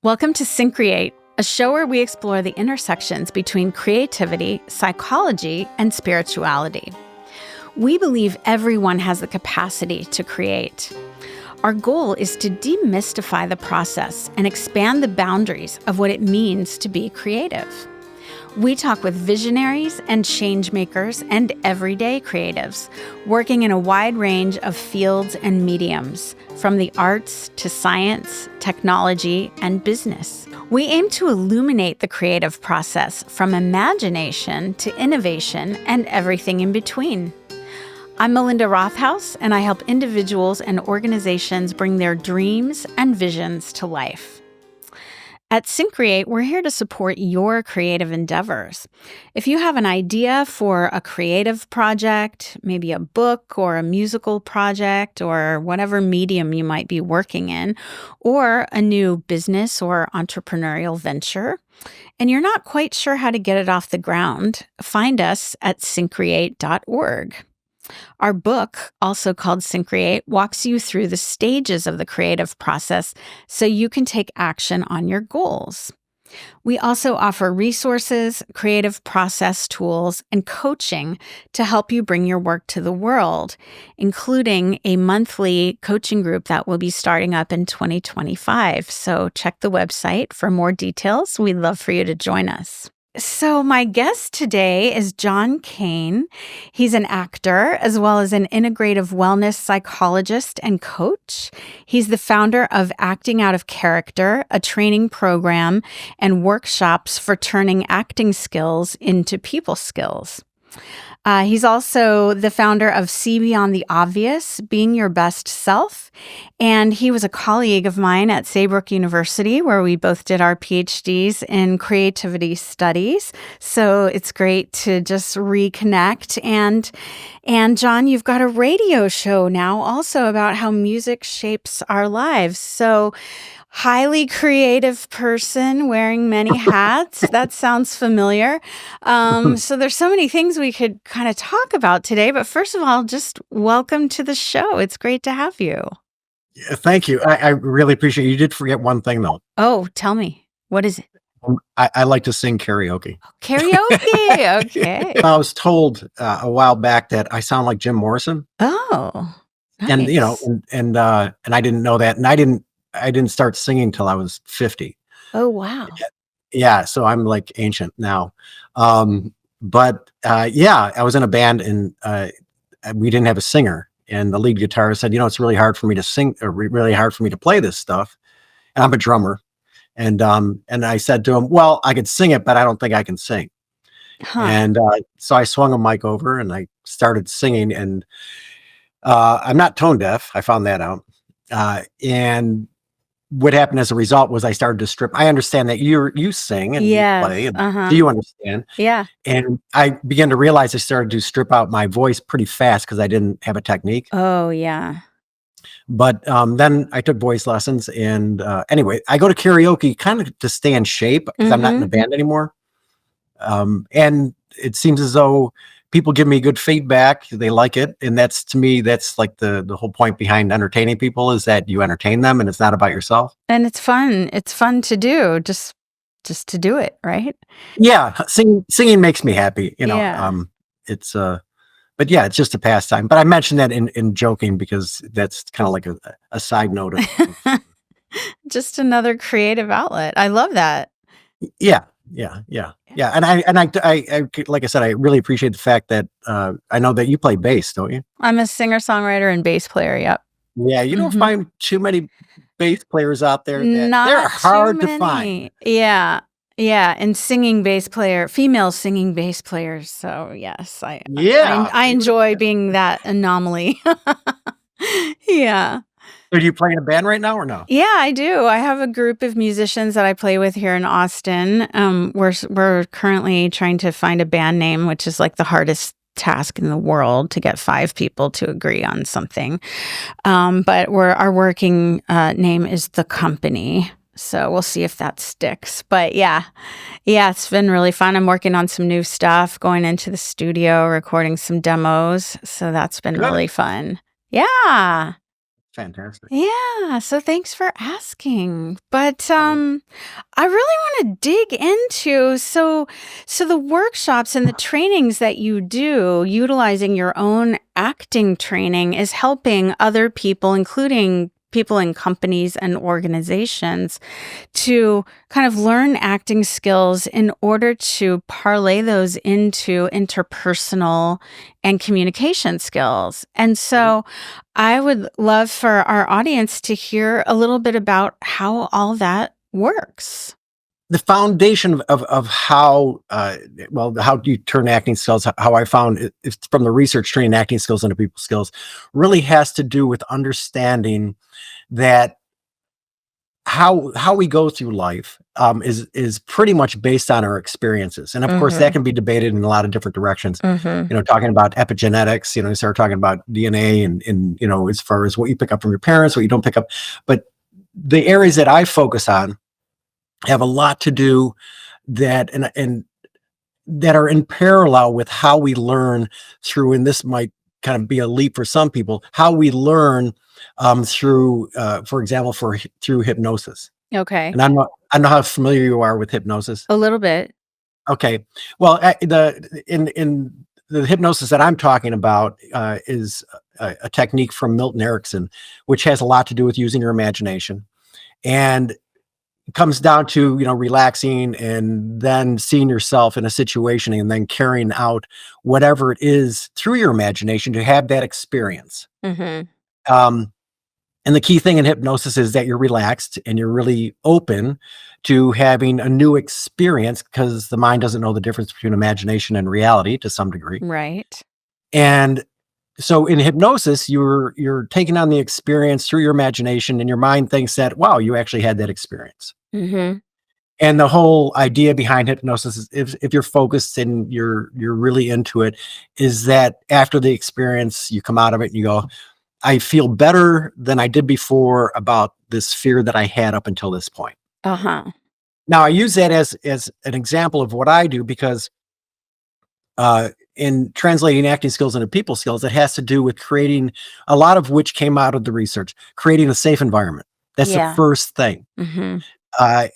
Welcome to Syncreate, a show where we explore the intersections between creativity, psychology, and spirituality. We believe everyone has the capacity to create. Our goal is to demystify the process and expand the boundaries of what it means to be creative. We talk with visionaries and change makers and everyday creatives, working in a wide range of fields and mediums, from the arts to science, technology, and business. We aim to illuminate the creative process from imagination to innovation and everything in between. I'm Melinda Rothaus, and I help individuals and organizations bring their dreams and visions to life. At Syncreate, we're here to support your creative endeavors. If you have an idea for a creative project, maybe a book or a musical project or whatever medium you might be working in, or a new business or entrepreneurial venture, and you're not quite sure how to get it off the ground, find us at syncreate.org. Our book, also called Syncreate, walks you through the stages of the creative process so you can take action on your goals. We also offer resources, creative process tools, and coaching to help you bring your work to the world, including a monthly coaching group that will be starting up in 2025. So check the website for more details. We'd love for you to join us. So my guest today is John Kane. He's an actor as well as an integrative wellness psychologist and coach. He's the founder of Acting Out of Character, a training program and workshops for turning acting skills into people skills. He's also the founder of See Beyond the Obvious, Being Your Best Self. And he was a colleague of mine at Saybrook University, where we both did our PhDs in creativity studies. So it's great to just reconnect. And John, you've got a radio show now also about how music shapes our lives. So highly creative person wearing many hats. That sounds familiar. So there's so many things we could kind of talk about today. But first of all, just welcome to the show. It's great to have you. Yeah, thank you. I really appreciate it. You did forget one thing, though. Oh, tell me. What is it? I like to sing karaoke. Karaoke. Okay. I was told a while back that I sound like Jim Morrison. Oh, nice. And I didn't know that. And I didn't start singing till I was 50. Oh, wow. Yeah, so I'm like ancient now. But I was in a band and we didn't have a singer. And the lead guitarist said, it's really hard for me to sing, or really hard for me to play this stuff. And I'm a drummer. And I said to him, well, I could sing it, but I don't think I can sing. Huh. And so I swung a mic over and I started singing. And I'm not tone deaf. I found that out. And what happened as a result was I started to strip. I understand that you sing and Yes, you play. And do you understand? Yeah. And I began to realize I started to strip out my voice pretty fast because I didn't have a technique. Oh, yeah. But then I took voice lessons. And anyway, I go to karaoke kind of to stay in shape because I'm not in a band anymore. And it seems as though people give me good feedback. They like it. And that's, to me, that's like the whole point behind entertaining people, is that you entertain them and it's not about yourself. And it's fun. It's fun to do, just to do it, right? Yeah. Singing makes me happy, Yeah. But yeah, it's just a pastime. But I mentioned that in joking because that's kind of like a side note. Just another creative outlet. I love that. Yeah. And I like I said, I really appreciate the fact that I know that you play bass, don't you? I'm a singer-songwriter and bass player. Yep. Yeah, you don't find too many bass players out there. Not They're hard too to find. Yeah. And female singing bass players. So yes, I enjoy being that anomaly. Yeah. So do you play in a band right now or no? Yeah, I do. I have a group of musicians that I play with here in Austin. We're currently trying to find a band name, which is like the hardest task in the world, to get 5 people to agree on something. But our working name is The Company. So we'll see if that sticks. But yeah, it's been really fun. I'm working on some new stuff, going into the studio, recording some demos. So that's been really fun. Yeah. Fantastic. Yeah, so thanks for asking. But Oh, I really want to dig into the workshops and the trainings that you do utilizing your own acting training is helping other people, including people in companies and organizations, to kind of learn acting skills in order to parlay those into interpersonal and communication skills. And mhm. so I would love for our audience to hear a little bit about how all that works. The foundation of how, well, how do you turn acting skills, how I found it, it's from the research training acting skills into people skills, really has to do with understanding that how we go through life is pretty much based on our experiences, and of course that Mhm. can be debated in a lot of different directions. Mhm. Talking about epigenetics, you start talking about DNA and as far as what you pick up from your parents, what you don't pick up, but the areas that I focus on have a lot to do that and that are in parallel with how we learn through, and this might kind of be a leap for some people, how we learn through, for example, through hypnosis. Okay. And I don't know how familiar you are with hypnosis. A little bit. Okay, well, the in the hypnosis that I'm talking about is a technique from Milton Erickson, which has a lot to do with using your imagination, and it comes down to relaxing and then seeing yourself in a situation and then carrying out whatever it is through your imagination to have that experience. Mhm. um, and the key thing in hypnosis is that you're relaxed and you're really open to having a new experience, because the mind doesn't know the difference between imagination and reality to some degree. Right. And so in hypnosis, you're taking on the experience through your imagination, and your mind thinks that, wow, you actually had that experience. Mhm. And the whole idea behind hypnosis is, if you're focused and you're really into it, is that after the experience, you come out of it and you go, I feel better than I did before about this fear that I had up until this point. Uh-huh. Now I use that as an example of what I do, because in translating acting skills into people skills, it has to do with creating, a lot of which came out of the research, creating a safe environment. That's the Yeah. first thing. Mhm.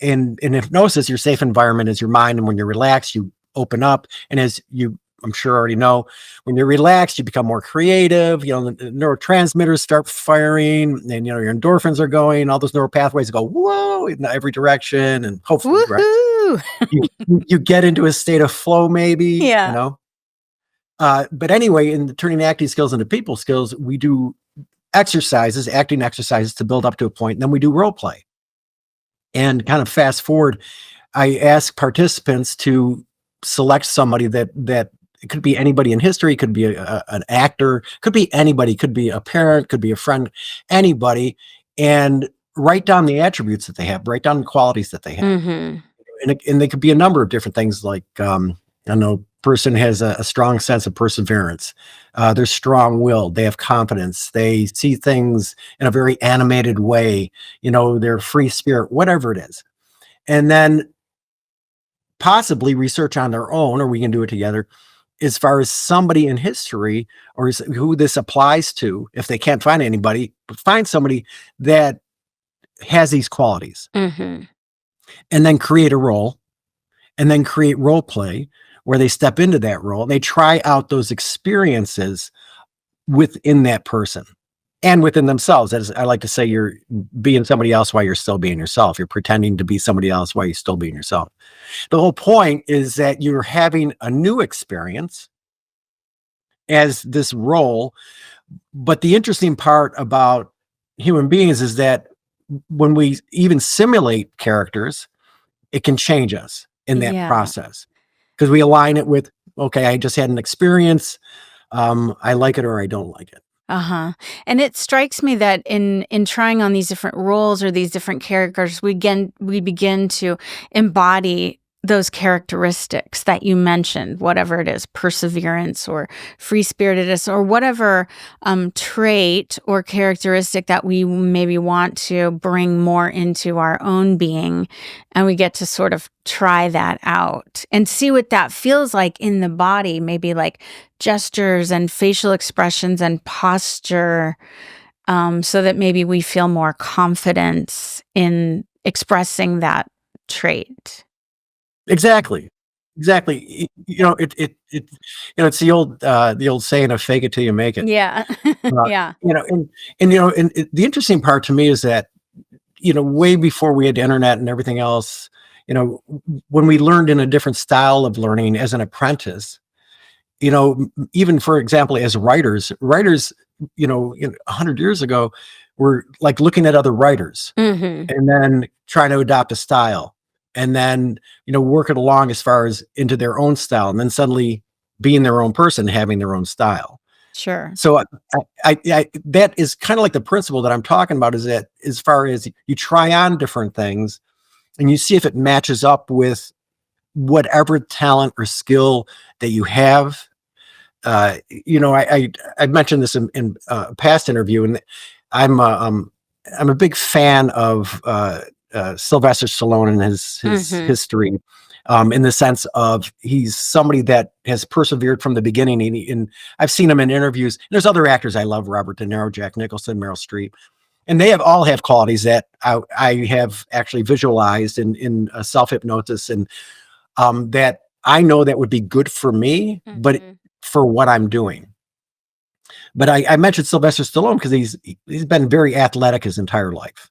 In hypnosis, your safe environment is your mind, and when you're relaxed, you open up, and as you, I'm sure, already know, when you're relaxed, you become more creative. The neurotransmitters start firing, and your endorphins are going. All those neural pathways go whoa in every direction, and hopefully, right, Woohoo! you you get into a state of flow, maybe. Yeah. But anyway, in the turning acting skills into people skills, we do exercises, acting exercises, to build up to a point, and then we do role play. And kind of fast forward, I ask participants to select somebody that it could be anybody in history, could be an actor, could be anybody, could be a parent, could be a friend, anybody, and write down the attributes that they have, write down the qualities that they have. Mhm. And they could be a number of different things, like, I know, person has a strong sense of perseverance. They're strong-willed. They have confidence. They see things in a very animated way. They're free spirit, whatever it is. And then possibly research on their own, or we can do it together, as far as somebody in history, or who this applies to. If they can't find anybody, but find somebody that has these qualities, Mhm. and then create a role, and then create role play where they step into that role and they try out those experiences within that person and within themselves. As I like to say, you're being somebody else while you're still being yourself. You're pretending to be somebody else while you're still being yourself. The whole point is that you're having a new experience as this role. But the interesting part about human beings is that when we even simulate characters, it can change us in that Yeah. process, because we align it with, okay, I just had an experience. I like it or I don't like it. Uh-huh. And it strikes me that in trying on these different roles or these different characters, we begin to embody those characteristics that you mentioned, whatever it is, perseverance or free-spiritedness or whatever trait or characteristic that we maybe want to bring more into our own being. And we get to sort of try that out and see what that feels like in the body, maybe like gestures and facial expressions and posture so that maybe we feel more confidence in expressing that trait. Exactly. Exactly. It's the old saying of fake it till you make it. Yeah. Uh, Yeah. the interesting part to me is that, way before we had the internet and everything else, when we learned in a different style of learning as an apprentice, even for example, as writers, 100 years ago were like looking at other writers Mhm. and then trying to adopt a style and then, work it along as far as into their own style and then suddenly being their own person, having their own style. Sure. So that is kind of like the principle that I'm talking about is that as far as you try on different things and you see if it matches up with whatever talent or skill that you have. I mentioned this in a past interview, and I'm a big fan of Sylvester Stallone and his Mhm. history, in the sense of he's somebody that has persevered from the beginning. And I've seen him in interviews. There's other actors I love: Robert De Niro, Jack Nicholson, Meryl Streep, and they all have qualities that I have actually visualized in self hypnosis, and that I know that would be good for me, but Mhm. for what I'm doing. But I mentioned Sylvester Stallone because he's been very athletic his entire life.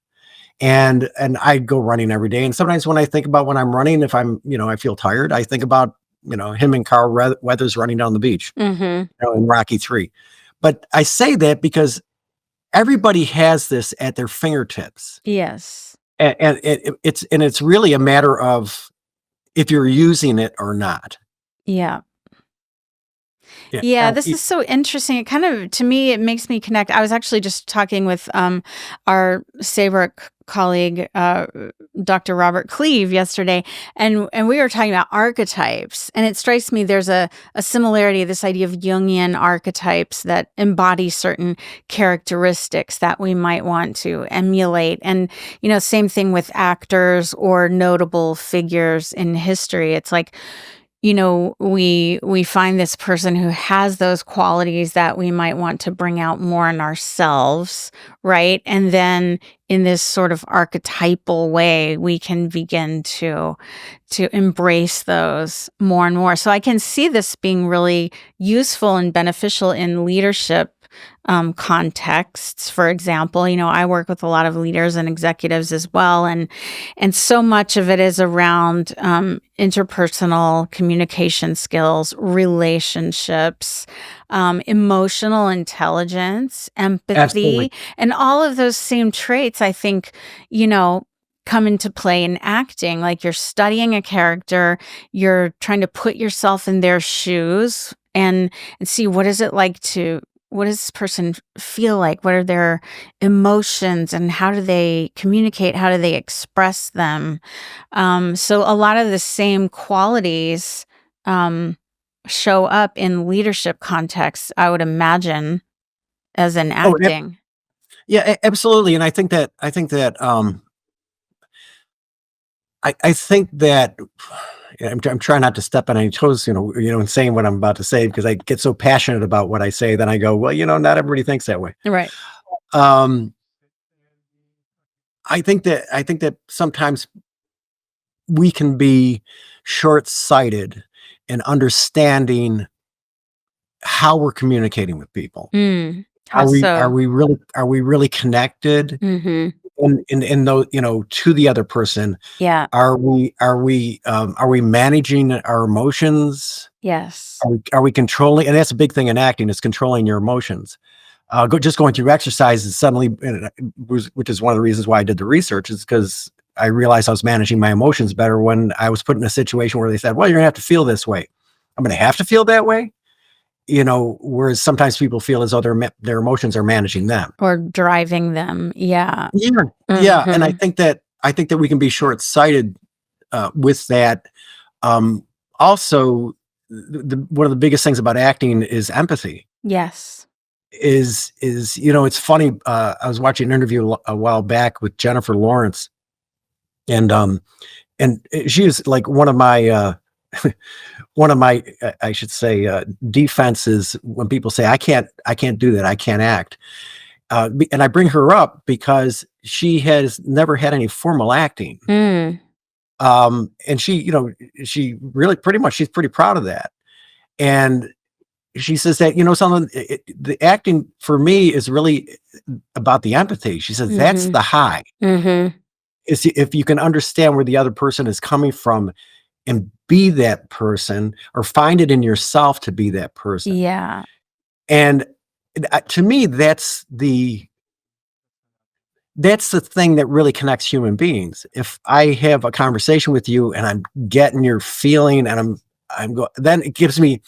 And I go running every day. And sometimes when I think about when I'm running, if I feel tired, I think about, him and Carl Weathers running down the beach, Mhm. in Rocky 3. But I say that because everybody has this at their fingertips. Yes. And it's really a matter of if you're using it or not. Yeah. Yeah. Yeah, this is so interesting. It kind of, to me, it makes me connect. I was actually just talking with our Saybrook colleague, Dr. Robert Cleve, yesterday, and we were talking about archetypes. And it strikes me there's a similarity, this idea of Jungian archetypes that embody certain characteristics that we might want to emulate. And, same thing with actors or notable figures in history. It's like, we find this person who has those qualities that we might want to bring out more in ourselves, right? And then in this sort of archetypal way, we can begin to embrace those more and more. So I can see this being really useful and beneficial in leadership contexts. For example, I work with a lot of leaders and executives as well, and so much of it is around interpersonal communication skills, relationships, emotional intelligence, Absolutely. empathy, and all of those same traits, I think, come into play in acting. Like you're studying a character, you're trying to put yourself in their shoes and see what does this person feel like? What are their emotions and how do they communicate? How do they express them? So a lot of the same qualities um, show up in leadership contexts, I would imagine, as in Oh, acting. yeah, absolutely. And I think that yeah, I'm trying not to step on any toes, in saying what I'm about to say because I get so passionate about what I say. Then I go, well, not everybody thinks that way. Right. Um, I think that sometimes we can be short-sighted in understanding how we're communicating with people. How so? Are we really connected Mm-hmm. in those, to the other person? Yeah. Are we managing our emotions? Yes. Are we controlling? And that's a big thing in acting is controlling your emotions. Just going through exercises suddenly, which is one of the reasons why I did the research, is because I realized I was managing my emotions better when I was put in a situation where they said, "Well, you're gonna have to feel this way." I'm gonna have to feel that way, whereas sometimes people feel as though their emotions are managing them. Or driving them. Yeah. Yeah, yeah, and I Mm-hmm. think that I think that we can be short sighted with that. Um, Also, one of the biggest things about acting is empathy. Yes. It's funny. I was watching an interview a while back with Jennifer Lawrence, and she is like I should say defenses when people say I can't do that, I can't act. and I bring her up because she has never had any formal acting. Mm. And she, she really pretty much, she's pretty proud of that. And she says that, something, the acting for me is really about the empathy. She says that's Mhm. the high. Mhm. Is if you can understand where the other person is coming from and be that person, or find it in yourself to be that person. Yeah. And to me, that's the thing that really connects human beings. If I have a conversation with you and I'm getting your feeling, and then it gives me,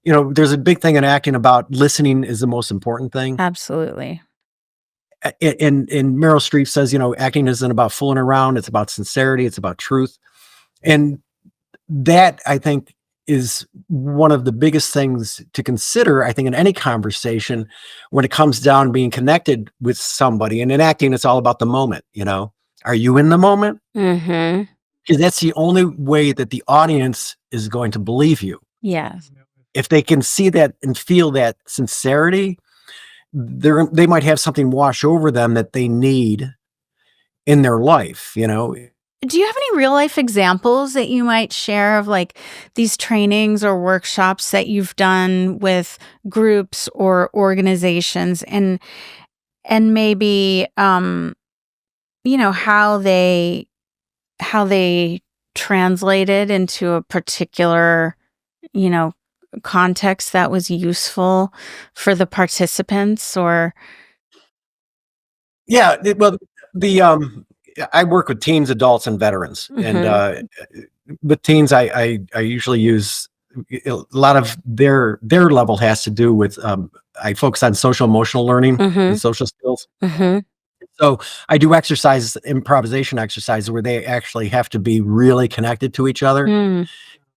there's a big thing in acting about listening is the most important thing. Absolutely. And Meryl Streep says, acting isn't about fooling around. It's about sincerity. It's about truth. And that, I think, is one of the biggest things to consider, I think, in any conversation when it comes down to being connected with somebody. And in acting, it's all about the moment. Are you in the moment? Mhm. Because that's the only way that the audience is going to believe you. Yes. If they can see that and feel that sincerity, they might have something wash over them that they need in their life. Do you have any real life examples that you might share of like these trainings or workshops that you've done with groups or organizations, and maybe how they translated into a particular, you know, context that was useful for the participants? Or Yeah, well, the I work with teens, adults, and veterans, and Mhm. with teens, I usually use a lot of their level has to do with I focus on social emotional learning and Mhm. social skills. Mhm. So I do exercises, improvisation exercises, where they actually have to be really connected to each other, Mm.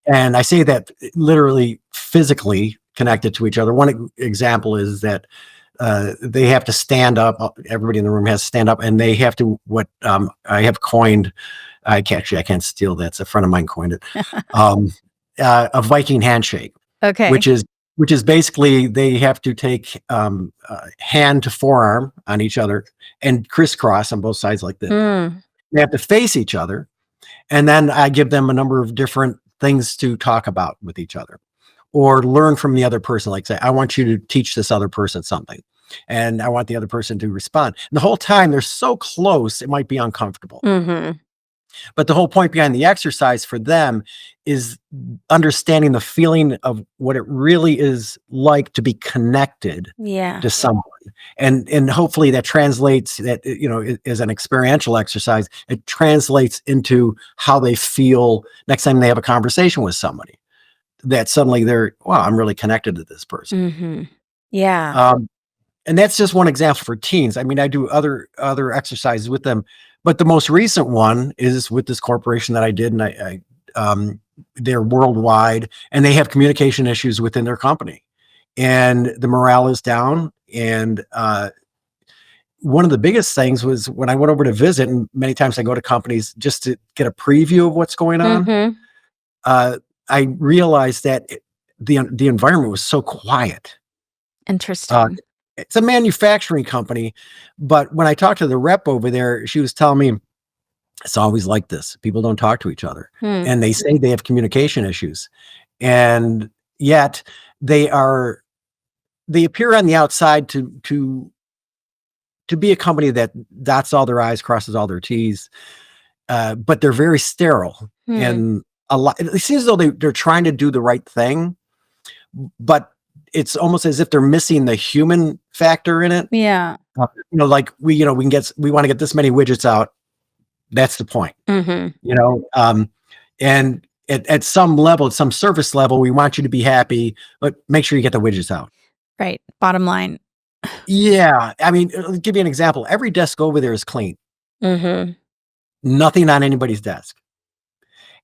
and I say that literally physically connected to each other. One example is that they have to stand up. Everybody in the room has to stand up, and they have to. What I have coined, I can't steal that. It's a friend of mine coined it. Um, a Viking handshake, Okay. which is basically they have to take hand to forearm on each other and crisscross on both sides like this. Mm. They have to face each other, and then I give them a number of different things to talk about with each other, or learn from the other person. Like, say, I want you to teach this other person something, and I want the other person to respond. And the whole time they're so close, it might be uncomfortable. Mhm. But the whole point behind the exercise for them is understanding the feeling of what it really is like to be connected Yeah. to someone. And hopefully that translates that, as an experiential exercise, it translates into how they feel next time they have a conversation with somebody, that suddenly they're, wow, I'm really connected to this person. Mhm. Yeah. Um, and that's just one example for teens. I mean, I do other exercises with them, but the most recent one is with this corporation that I did, and they're worldwide, and they have communication issues within their company, and the morale is down. And one of the biggest things was when I went over to visit, and many times I go to companies just to get a preview of what's going on. Mhm. Uh, I realized that the environment was so quiet. Uh, Interesting. it's a manufacturing company, but when I talked to the rep over there, she was telling me it's always like this. People don't talk to each other, Hmm. and they say they have communication issues, and yet they are they appear on the outside to be a company that dots all their I's, crosses all their T's, but they're very sterile. Hmm. And a lot, it seems as though they're trying to do the right thing, but it's almost as if they're missing the human factor in it. Yeah. Like we want to get this many widgets out. That's the point, Mhm. you know. And at some level, at some surface level, we want you to be happy, but make sure you get the widgets out. Right. Bottom line. Yeah, I mean, I'll give you an example. Every desk over there is clean. Mhm. Nothing on anybody's desk,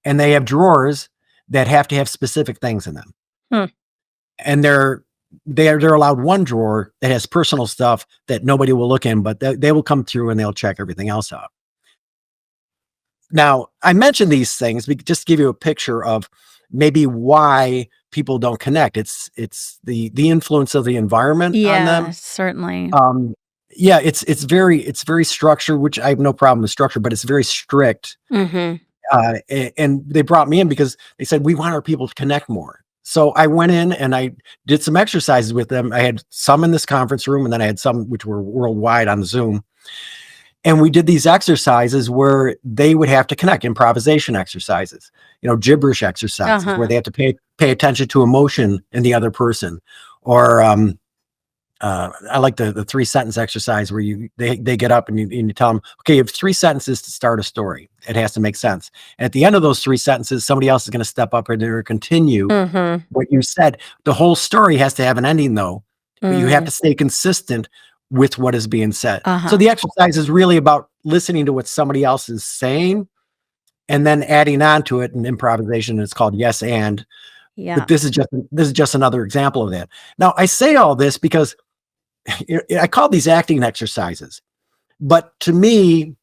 and they have drawers that have to have specific things in them. Hmm. And they're allowed one drawer that has personal stuff that nobody will look in, but they will come through and they'll check everything else out. Now, I mention these things just to give you a picture of maybe why people don't connect. It's the influence of the environment on Yeah, them. certainly. Um, Yeah, it's very structured, which I have no problem with structure, but it's very strict. Mm-hmm. And they brought me in because they said, we want our people to connect more. So I went in and I did some exercises with them. I had some in this conference room, and then I had some which were worldwide on Zoom. And we did these exercises where they would have to connect, improvisation exercises, gibberish exercises where they have to pay attention to emotion in the other person. Or I like the 3-sentence exercise where they get up and you tell them, okay, you have 3 sentences to start a story. It has to make sense. And at the end of those 3 sentences, somebody else is going to step up and continue what you said. The whole story has to have an ending, though, but you have to stay consistent with what is being said. So the exercise is really about listening to what somebody else is saying and then adding on to it in improvisation. It's called yes and. Yeah. But this is just another example of that. Now, I say all this because I call these acting exercises, but to me,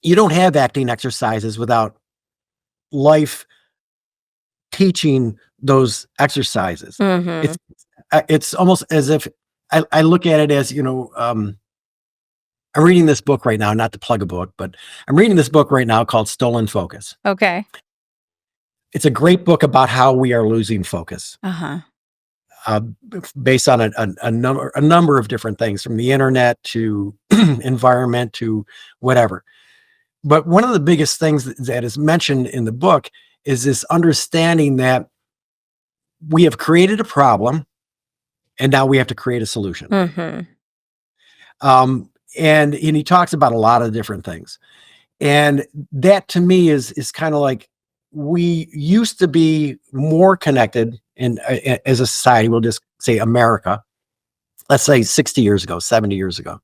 you don't have acting exercises without life teaching those exercises. It's almost as if I look at it as, I'm reading this book right now, not to plug a book, but I'm reading this book right now called Stolen Focus. Okay. It's a great book about how we are losing focus. Based on a number of different things, from the internet to environment to whatever. But one of the biggest things that is mentioned in the book is this understanding that we have created a problem and now we have to create a solution. And he talks about a lot of different things. And that to me is kind of like, we used to be more connected as a society. We'll just say America, let's say 60 years ago, 70 years ago.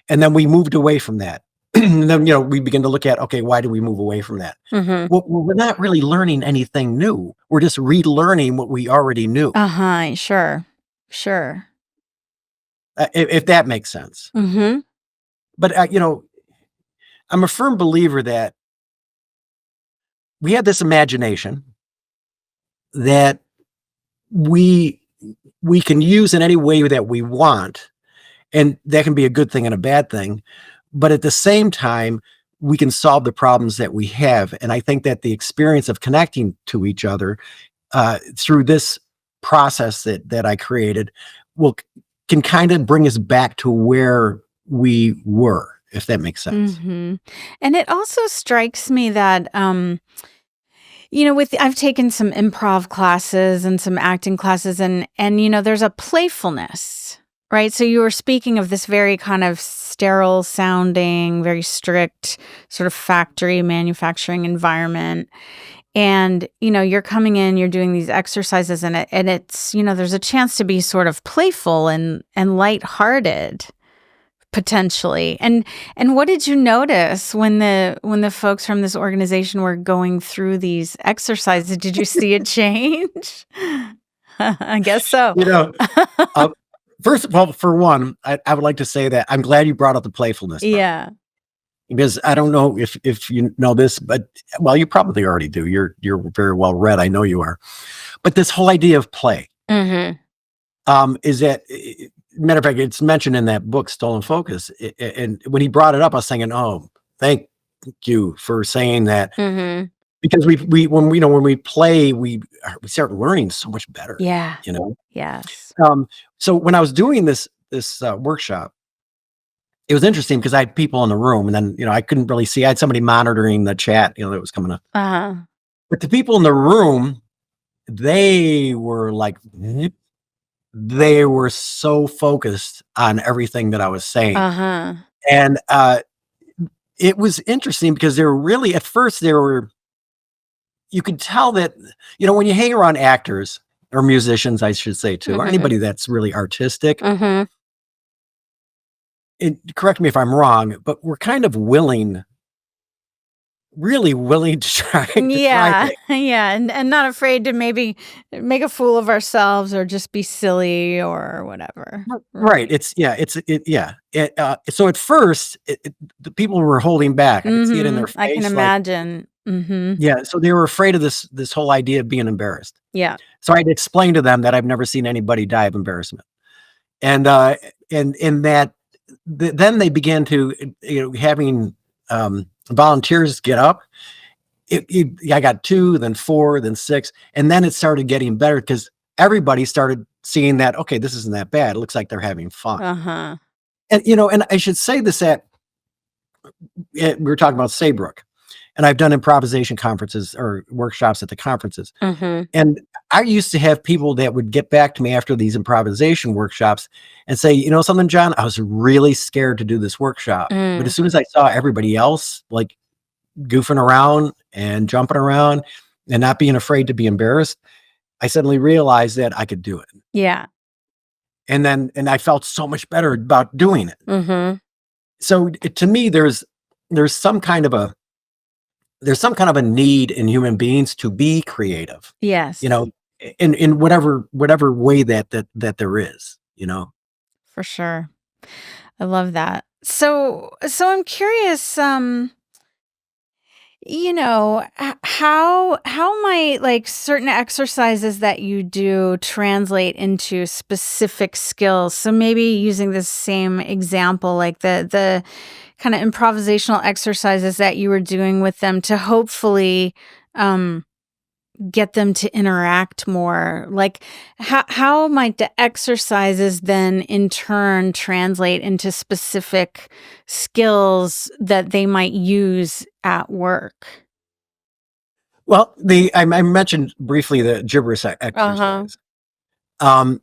And then we moved away from that. And then, we begin to look at, okay, why do we move away from that? Well, we're not really learning anything new. We're just relearning what we already knew. Sure. If that makes sense. But, I'm a firm believer that we have this imagination that we can use in any way that we want. And that can be a good thing and a bad thing. But at the same time, we can solve the problems that we have. And I think that the experience of connecting to each other through this process that I created can kind of bring us back to where we were, if that makes sense. And it also strikes me that, I've taken some improv classes and some acting classes, and there's a playfulness, right? So you were speaking of this very kind of sterile sounding, very strict sort of factory manufacturing environment. And, you're coming in, you're doing these exercises, and it's, there's a chance to be sort of playful and lighthearted, potentially. And what did you notice when the folks from this organization were going through these exercises? Did you see a change? I guess so. First of all, for one, I would like to say that I'm glad you brought up the playfulness part. Yeah. Because I don't know if you know this, but well, you probably already do. You're very well read. I know you are. But this whole idea of play is that, matter of fact, it's mentioned in that book, Stolen Focus. And when he brought it up, I was thinking, oh, thank you for saying that. Because when we play, we start learning so much better. Yeah. Yes. So when I was doing this workshop, it was interesting because I had people in the room, and then, I couldn't really see. I had somebody monitoring the chat, that was coming up. But the people in the room, they were like, they were so focused on everything that I was saying. And it was interesting because they were really, at first, you could tell that, when you hang around actors or musicians, I should say too, or anybody that's really artistic, and correct me if I'm wrong, but we're kind of really willing to try. Yeah. And not afraid to maybe make a fool of ourselves or just be silly or whatever. Right. So at first, the people were holding back. I could see it in their face. I can imagine. Yeah. So they were afraid of this whole idea of being embarrassed. Yeah. So I'd explain to them that I've never seen anybody die of embarrassment. And that then they began to, having volunteers get up. I got 2, then 4, then 6, and then it started getting better because everybody started seeing that, okay, this isn't that bad. It looks like they're having fun. Uh-huh. And and I should say this, that we were talking about Saybrook, and I've done improvisation conferences or workshops at the conferences. Mm-hmm. And I used to have people that would get back to me after these improvisation workshops and say, you know something, John, I was really scared to do this workshop. But as soon as I saw everybody else like goofing around and jumping around and not being afraid to be embarrassed, I suddenly realized that I could do it. Yeah. And I felt so much better about doing it. Mm-hmm. So to me, there's some kind of a need in human beings to be creative, Yes. in whatever way that there is, For sure. I love that. So I'm curious, how might like certain exercises that you do translate into specific skills? So maybe using this same example, like the kind of improvisational exercises that you were doing with them to hopefully get them to interact more. Like how might the exercises then in turn translate into specific skills that they might use at work? Well, I mentioned briefly the gibberish exercise. Um,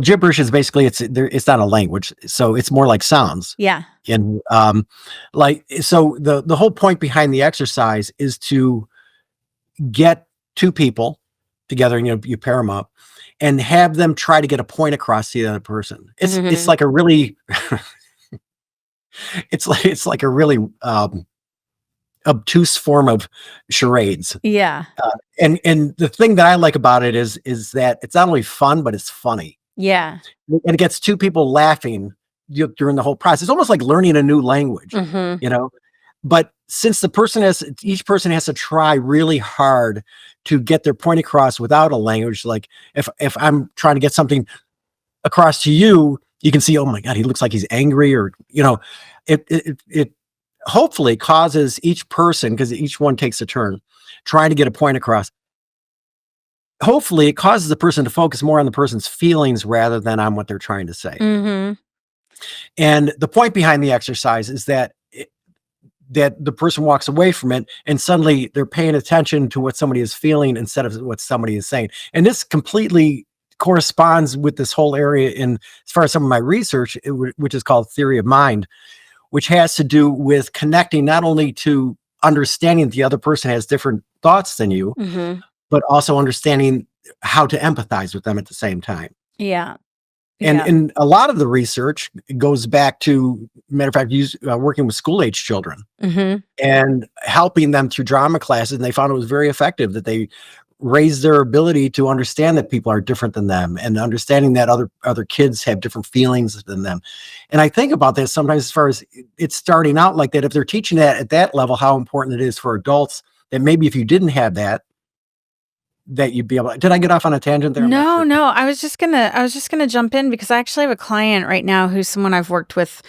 gibberish is basically, it's not a language, so it's more like sounds. Yeah. And so the whole point behind the exercise is to get 2 people together, and you pair them up and have them try to get a point across to the other person. It's like a really it's like a really obtuse form of charades. Yeah. And the thing that I like about it is that it's not only fun, but it's funny. Yeah. And it gets 2 people laughing during the whole process. It's almost like learning a new language, Mm-hmm. But since each person has to try really hard to get their point across without a language, like if I'm trying to get something across to you, you can see, oh my God, he looks like he's angry, or, it hopefully causes each person, because each one takes a turn trying to get a point across. Hopefully it causes the person to focus more on the person's feelings rather than on what they're trying to say. Mm-hmm. And the point behind the exercise is that that the person walks away from it and suddenly they're paying attention to what somebody is feeling instead of what somebody is saying. And this completely corresponds with this whole area as far as some of my research, which is called theory of mind, which has to do with connecting not only to understanding that the other person has different thoughts than you, Mm-hmm. but also understanding how to empathize with them at the same time. Yeah. And a lot of the research goes back to, matter of fact, working with school age children Mm-hmm. and helping them through drama classes. And they found it was very effective, that they raised their ability to understand that people are different than them, and understanding that other kids have different feelings than them. And I think about that sometimes, as far as it's starting out like that, if they're teaching that at that level, how important it is for adults, that maybe if you didn't have that you'd be able to. Did I get off on a tangent there? No. I was just gonna jump in because I actually have a client right now who's someone I've worked with,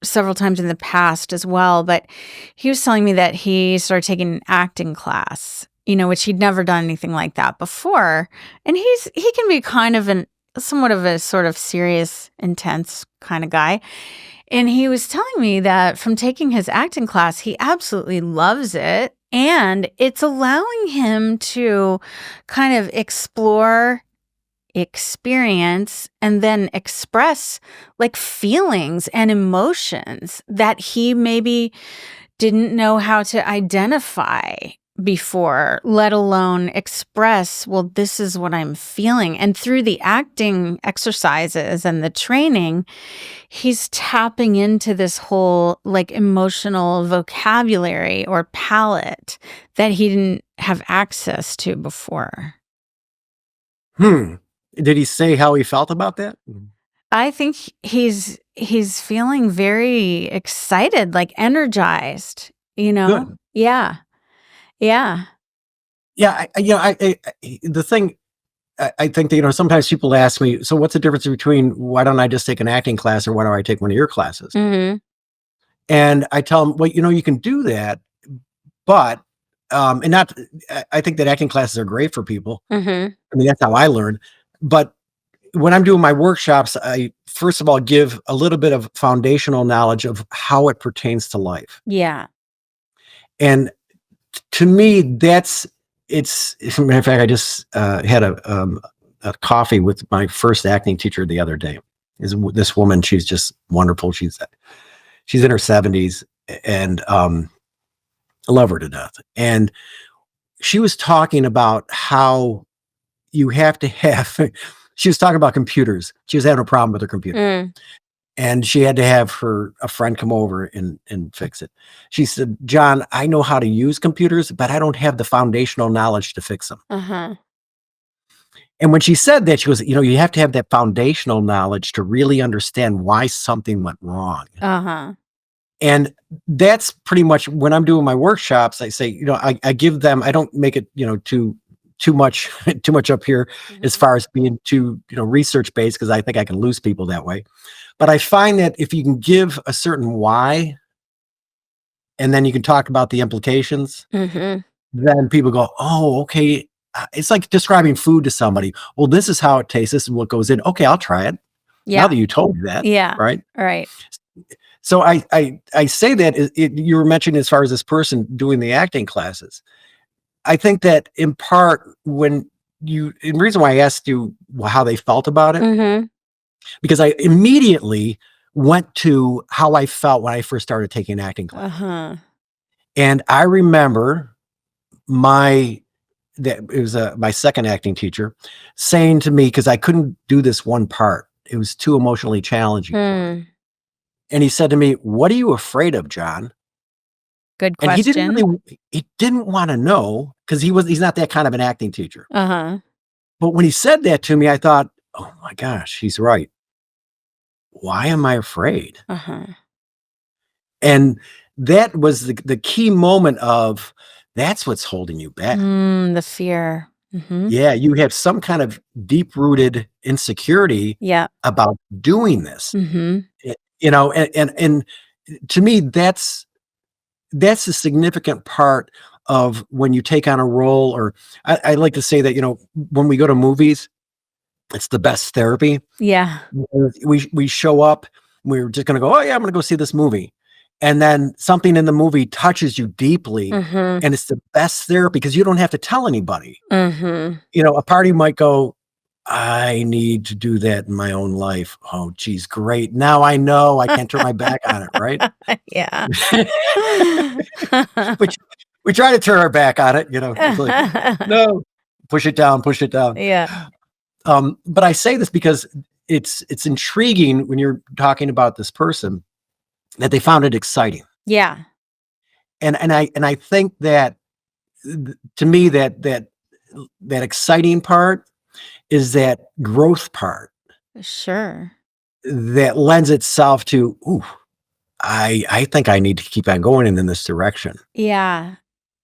several times in the past as well. But he was telling me that he started taking an acting class, which he'd never done anything like that before. And he can be kind of somewhat of a sort of serious, intense kind of guy. And he was telling me that from taking his acting class, he absolutely loves it. And it's allowing him to kind of explore, experience, and then express like feelings and emotions that he maybe didn't know how to identify before, let alone express, well, this is what I'm feeling. And through the acting exercises and the training, he's tapping into this whole like emotional vocabulary or palette that he didn't have access to before. Did he say how he felt about that? I think he's feeling very excited, like energized, Good. Yeah. Yeah. Yeah. The thing, I think that, sometimes people ask me, so what's the difference between why don't I just take an acting class or why don't I take one of your classes? Mm-hmm. And I tell them, well, you can do that, but, and not, I think that acting classes are great for people. Mm-hmm. I mean, that's how I learn. But when I'm doing my workshops, I first of all give a little bit of foundational knowledge of how it pertains to life. Yeah. And to me, as a matter of fact, I just had a coffee with my first acting teacher the other day. Is this woman? She's just wonderful. She's in her 70s, and I love her to death. And she was talking about how you have to have. She was talking about computers. She was having a problem with her computer. Mm. And she had to have a friend come over and fix it. She said, "John, I know how to use computers, but I don't have the foundational knowledge to fix them." Uh-huh. And when she said that, she goes, "You have to have that foundational knowledge to really understand why something went wrong." Uh-huh. And that's pretty much when I'm doing my workshops, I say, I give them, I don't make it, too much, too much up here as Mm-hmm. far as being too, research based, because I think I can lose people that way. But I find that if you can give a certain why, and then you can talk about the implications, Mm-hmm. then people go, "Oh, okay." It's like describing food to somebody. Well, this is how it tastes. This is what goes in. Okay, I'll try it. Now Yeah. that you told me that, Yeah. right? Right. So I say that you were mentioning as far as this person doing the acting classes. I think that in part and the reason why I asked you how they felt about it, Mm-hmm. because I immediately went to how I felt when I first started taking acting classes. Uh-huh. And I remember my second acting teacher saying to me, because I couldn't do this one part, it was too emotionally challenging for me. Hmm. And he said to me, "What are you afraid of, John?" Good And question. he didn't want to know, because he's not that kind of an acting teacher. Uh-huh. But when he said that to me, I thought, "Oh my gosh, he's right. Why am I afraid?" Uh-huh. And that was the key moment of, that's what's holding you back. Mm, the fear. Mm-hmm. Yeah, you have some kind of deep-rooted insecurity Yeah. about doing this. Mm-hmm. And to me, that's a significant part of when you take on a role, or I like to say that, when we go to movies, it's the best therapy. Yeah. We show up, we're just gonna go, "Oh yeah, I'm gonna go see this movie." And then something in the movie touches you deeply, Mm-hmm. and it's the best therapy because you don't have to tell anybody. Mm-hmm. A party might go, "I need to do that in my own life." Oh, geez, great. Now I know I can't turn my back on it, right? Yeah. Which we try to turn our back on it, it's like, "No, push it down, push it down." Yeah. But I say this because it's intriguing when you're talking about this person that they found it exciting. Yeah. And I think that, to me, that exciting part is that growth part Sure. that lends itself to, "Ooh, I think I need to keep on going in this direction." Yeah.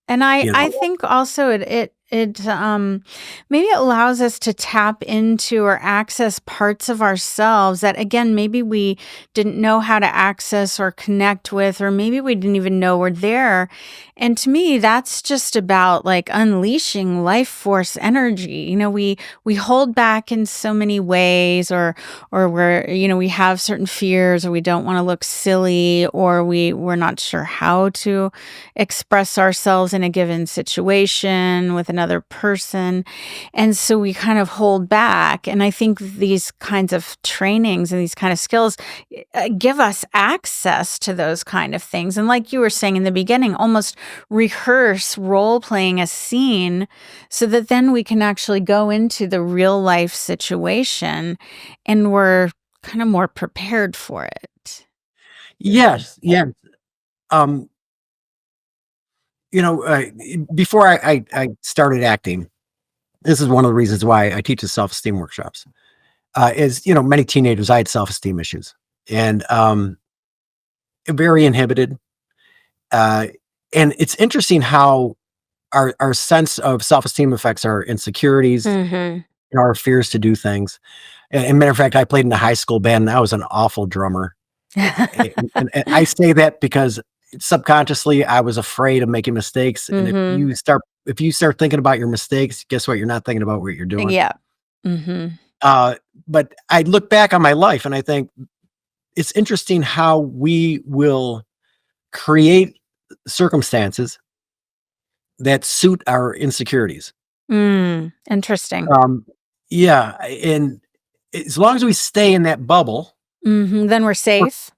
And I You I know? think also it maybe it allows us to tap into or access parts of ourselves that, again, maybe we didn't know how to access or connect with, or maybe we didn't even know were there. And to me, that's just about like unleashing life force energy. We hold back in so many ways, or we have certain fears, or we don't want to look silly, or we're not sure how to express ourselves in a given situation with another person. And so we kind of hold back. And I think these kinds of trainings and these kind of skills give us access to those kind of things. And like you were saying in the beginning, almost rehearse role playing a scene so that then we can actually go into the real life situation and we're kind of more prepared for it. Yes, yeah. Um, before I started acting, this is one of the reasons why I teach the self-esteem workshops. Is, many teenagers, I had self-esteem issues, and very inhibited. Uh, and it's interesting how our sense of self-esteem affects our insecurities, Mm-hmm. our fears to do things. And matter of fact, I played in a high school band, and I was an awful drummer. And I say that because subconsciously I was afraid of making mistakes. And if you start thinking about your mistakes, guess what? You're not thinking about what you're doing. Yeah. Mm-hmm. But I look back on my life and I think it's interesting how we will create circumstances that suit our insecurities. Interesting. Yeah. And as long as we stay in that bubble, Then we're safe.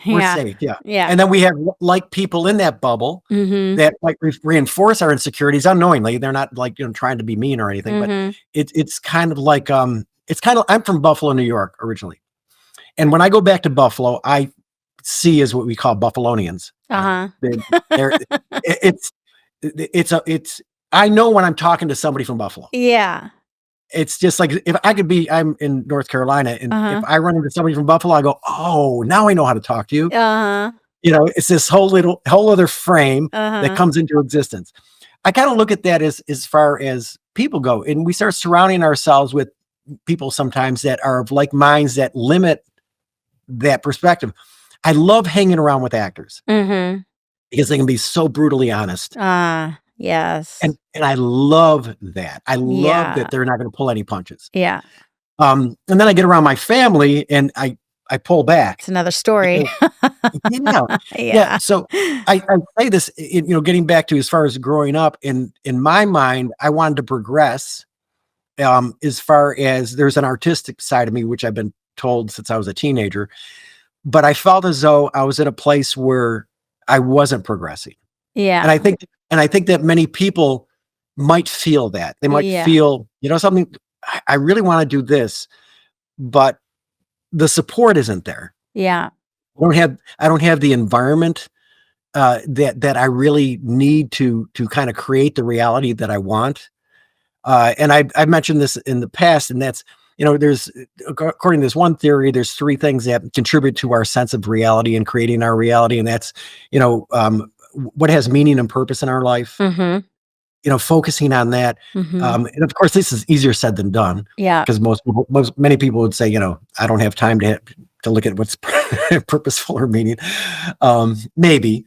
we're safe. Yeah. Yeah. And then we have like people in that bubble that like reinforce our insecurities unknowingly. They're not like, trying to be mean or anything, but it's kind of like, I'm from Buffalo, New York originally. And when I go back to Buffalo, I see as what we call Buffalonians. I know when I'm talking to somebody from Buffalo. Yeah. It's just like I'm in North Carolina, and if I run into somebody from Buffalo, I go, "Oh, now I know how to talk to you." It's this whole other frame that comes into existence. I kind of look at that as far as people go, and we start surrounding ourselves with people sometimes that are of like minds that limit that perspective. I love hanging around with actors because they can be so brutally honest. Yes. And I love that. I love that they're not going to pull any punches. Yeah. And then I get around my family and I pull back. It's another story. Yeah. So I say this, getting back to as far as growing up in my mind, I wanted to progress as far as there's an artistic side of me, which I've been told since I was a teenager, but I felt as though I was in a place where I wasn't progressing. Yeah. And I think that many people might feel that. They might feel, something, I really want to do this, but the support isn't there. Yeah. I don't have the environment that I really need to kind of create the reality that I want. And I've mentioned this in the past, and that's, there's, according to this one theory, there's 3 things that contribute to our sense of reality and creating our reality. And that's, what has meaning and purpose in our life, focusing on that. And of course, this is easier said than done. Yeah. Because many people would say, I don't have time to look at what's purposeful or meaning. Maybe,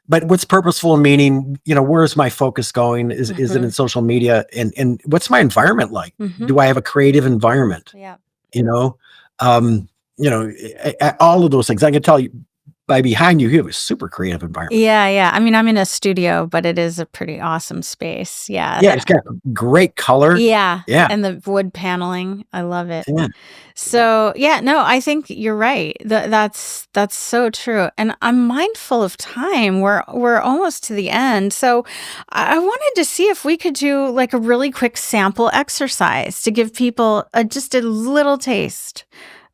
but what's purposeful and meaning, where's my focus going? Is it in social media? And what's my environment like? Do I have a creative environment? Yeah. All of those things. I can tell you, by behind you, you have a super creative environment. Yeah. I mean, I'm in a studio, but it is a pretty awesome space. Yeah. Yeah, it's got great color. Yeah. Yeah. And the wood paneling. I love it. Yeah. So, I think you're right. That's so true. And I'm mindful of time. We're almost to the end. So I wanted to see if we could do like a really quick sample exercise to give people just a little taste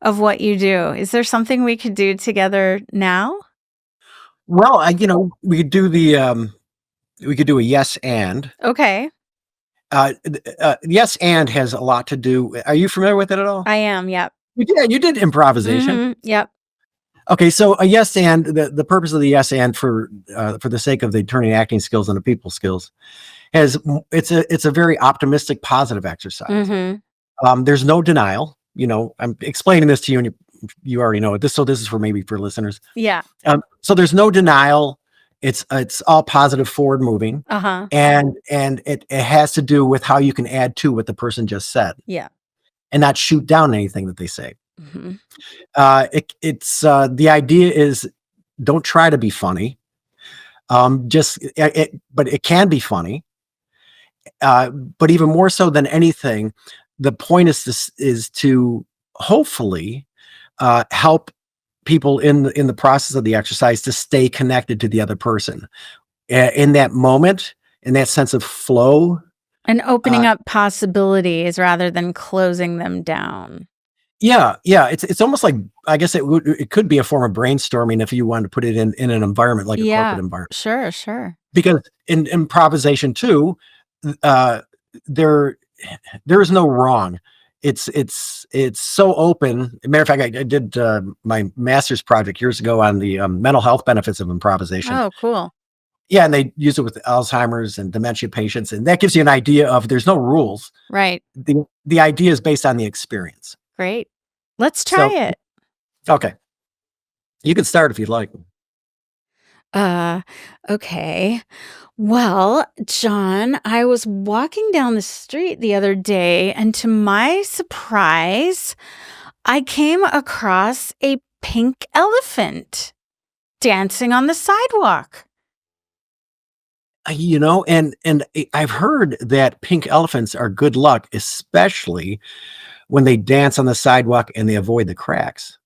of what you do. Is there something we could do together now? Well, we could do a yes and. Okay. Yes and has a lot to do. Are you familiar with it at all? I am. Yep. You did improvisation. Yep. Okay, so a yes and, the purpose of the yes and for the sake of the turning acting skills into people skills, it's a very optimistic, positive exercise. There's no denial. I'm explaining this to you, and you already know it. So this is for listeners. Yeah. So there's no denial. It's all positive, forward moving. And it has to do with how you can add to what the person just said. Yeah. And not shoot down anything that they say. The idea is, don't try to be funny. But it can be funny. But even more so than anything, the point is to hopefully help people in the process of the exercise to stay connected to the other person in that moment, in that sense of flow, and opening up possibilities rather than closing them down. Yeah. It's almost like, I guess it could be a form of brainstorming if you wanted to put it in an environment like a corporate environment. Sure. Because in improvisation too, there is no wrong. It's so open. Matter of fact, I did my master's project years ago on the mental health benefits of improvisation. Oh, cool. Yeah, and they use it with Alzheimer's and dementia patients, and that gives you an idea of there's no rules. Right. The idea is based on the experience. Great. Let's try So, it. okay, you can start if you'd like. Uh, okay. Well, John, I was walking down the street the other day, and to my surprise, I came across a pink elephant dancing on the sidewalk. And I've heard that pink elephants are good luck, especially when they dance on the sidewalk and they avoid the cracks.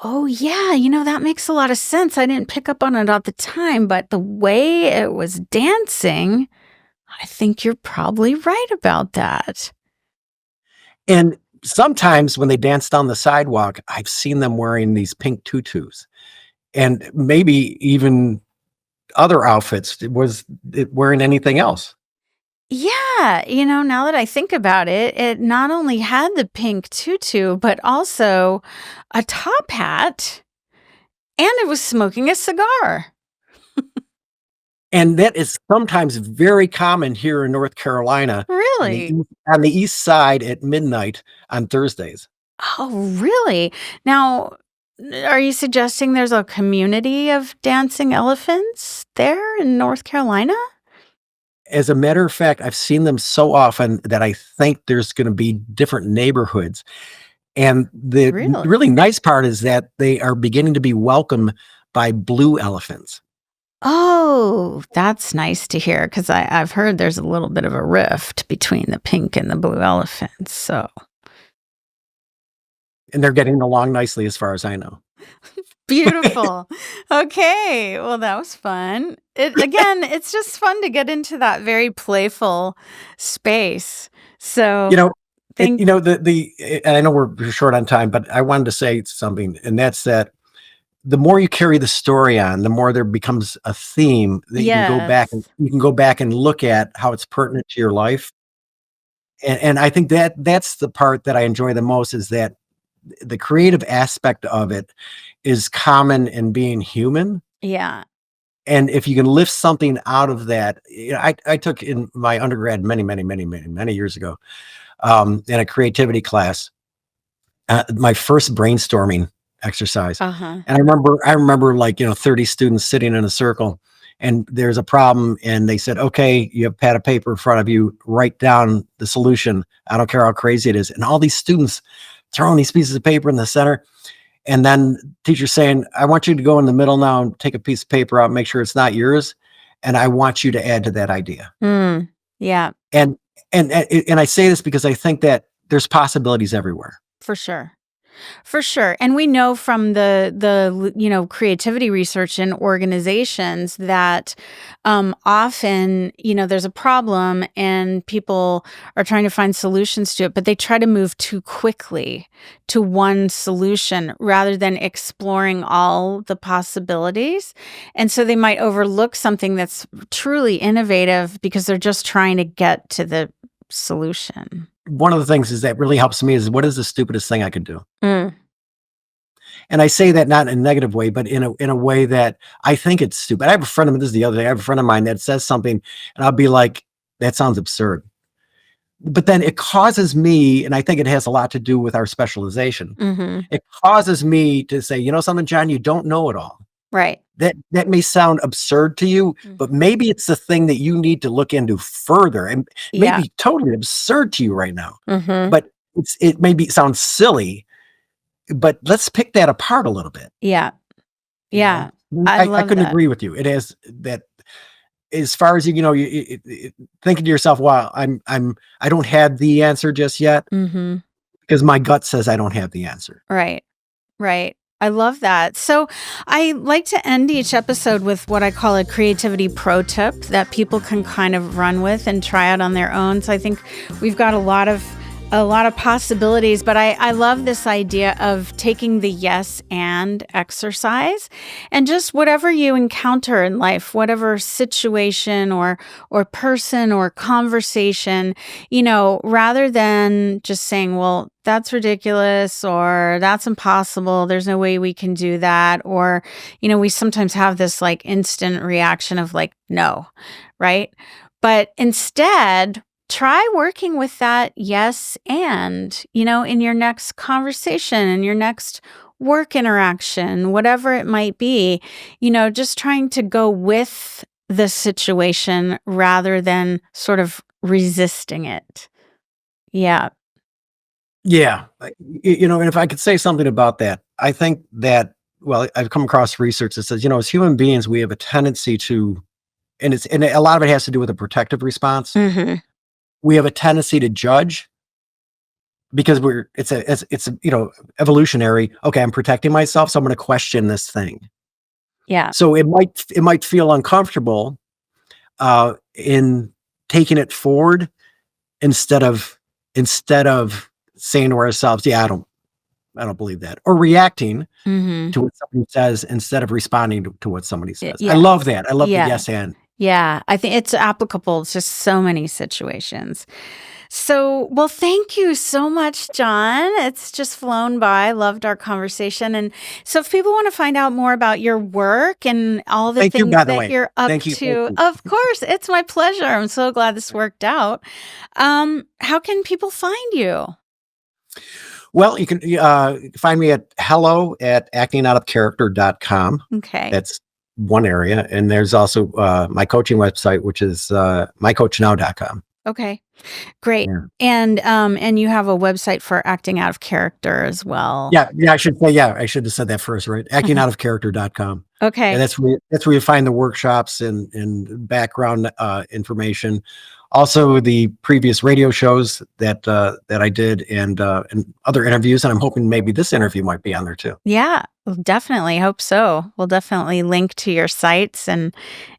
Oh, yeah, that makes a lot of sense. I didn't pick up on it at the time, but the way it was dancing, I think you're probably right about that. And sometimes when they dance down the sidewalk, I've seen them wearing these pink tutus and maybe even other outfits. Was it wearing anything else? Yeah, now that I think about it, it not only had the pink tutu, but also a top hat, and it was smoking a cigar. And that is sometimes very common here in North Carolina Really? on the east side at midnight on Thursdays. Oh, really? Now, are you suggesting there's a community of dancing elephants there in North Carolina? As a matter of fact, I've seen them so often that I think there's gonna be different neighborhoods. And the Really? really nice part is that they are beginning to be welcomed by blue elephants. Oh, that's nice to hear because I've heard there's a little bit of a rift between the pink and the blue elephants. So And they're getting along nicely as far as I know. beautiful. Okay. Well, that was fun. It's just fun to get into that very playful space. You So know, thank and I know we're short on time, but I wanted to say something, and that's that the more you carry the story on, the more there becomes a theme that yes. you can go back and look at how it's pertinent to your life. And I think that's the part that I enjoy the most is that the creative aspect of it is common in being human. Yeah. And if you can lift something out of that, I took in my undergrad many years ago, in a creativity class, my first brainstorming exercise. Uh-huh. And I remember like, 30 students sitting in a circle and there's a problem. And they said, okay, you have a pad of paper in front of you, write down the solution. I don't care how crazy it is. And all these students throwing these pieces of paper in the center. And then teacher saying, I want you to go in the middle now and take a piece of paper out, make sure it's not yours. And I want you to add to that idea. Mm, yeah, And, and I say this because I think that there's possibilities everywhere. for sure. For sure. And we know from the creativity research in organizations that often, there's a problem and people are trying to find solutions to it, but they try to move too quickly to one solution rather than exploring all the possibilities. And so they might overlook something that's truly innovative because they're just trying to get to the solution. One of the things is that really helps me is what is the stupidest thing I could do? Mm, And I say that not in a negative way, but in a way that I think it's stupid. I have a friend of mine, this is the other day, I have a friend of mine that says something and I'll be like, that sounds absurd. But then it causes me, and I think it has a lot to do with our specialization. hmm It causes me to say, you know something, John, you don't know it all. Right. That may sound absurd to you, but Mhm. maybe it's the thing that you need to look into further and may Yeah. be totally absurd to you right now. Mhm. But it maybe sounds silly, but let's pick that apart a little bit. Yeah. You know? Yeah. I I love couldn't that. agree with you. It has that as far as thinking to yourself, "Wow, I don't have the answer just yet," Mhm. because my gut says I don't have the answer. Right. Right. I love that. So I like to end each episode with what I call a creativity pro tip that people can kind of run with and try out on their own. So I think we've got a lot of A lot of possibilities, but I love this idea of taking the yes and exercise and just whatever you encounter in life, whatever situation or person or conversation, rather than just saying, well, that's ridiculous or that's impossible. There's no way we can do that. Or, we sometimes have this like instant reaction of like, no, right? But instead, try working with that yes and, in your next conversation, in your next work interaction, whatever it might be, just trying to go with the situation rather than sort of resisting it. Yeah. Yeah. And if I could say something about that, I think that, well, I've come across research that says, as human beings, we have a tendency to, and a lot of it has to do with a protective response. Mm-hmm. We have a tendency to judge because it's evolutionary. Okay, I'm protecting myself, so I'm going to question this thing. Yeah. So it might feel uncomfortable in taking it forward instead of saying to ourselves, yeah, I don't believe that, or reacting to what somebody says instead of responding to what somebody says. Yeah. I love that. I love the yes and. Yeah, I think it's applicable to so many situations. So, well, thank you so much, John. It's just flown by. Loved our conversation. And so if people want to find out more about your work and all the things that you're up to, of course, it's my pleasure. I'm so glad this worked out. How can people find you? Well, you can find me at hello@actingoutofcharacter.com. Okay. That's one area. And there's also my coaching website, which is mycoachnow.com. Okay, great. Yeah. And you have a website for acting out of character as well. Yeah, I should say, I should have said that first, right? Actingoutofcharacter.com. Okay. And that's where you find the workshops and background information. Also, the previous radio shows that I did and other interviews, and I'm hoping maybe this interview might be on there too. Yeah, definitely hope so. We'll definitely link to your sites, and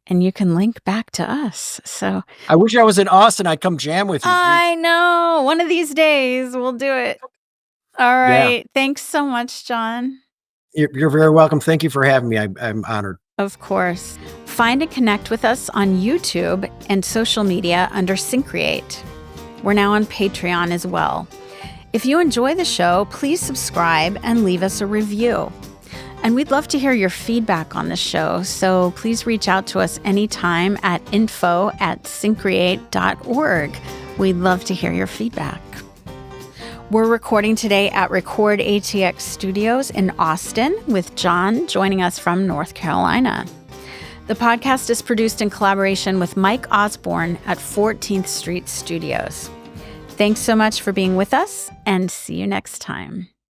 you can link back to us. So I wish I was in Austin. I'd come jam with you. I know. One of these days we'll do it. All right. Yeah. Thanks so much, John. You're very welcome. Thank you for having me. I'm honored. Of course. Find and connect with us on YouTube and social media under Syncreate. We're now on Patreon as well. If you enjoy the show, please subscribe and leave us a review. And we'd love to hear your feedback on the show, so please reach out to us anytime at info@syncreate.org. We'd love to hear your feedback. We're recording today at Record ATX Studios in Austin with John joining us from North Carolina. The podcast is produced in collaboration with Mike Osborne at 14th Street Studios. Thanks so much for being with us, and see you next time.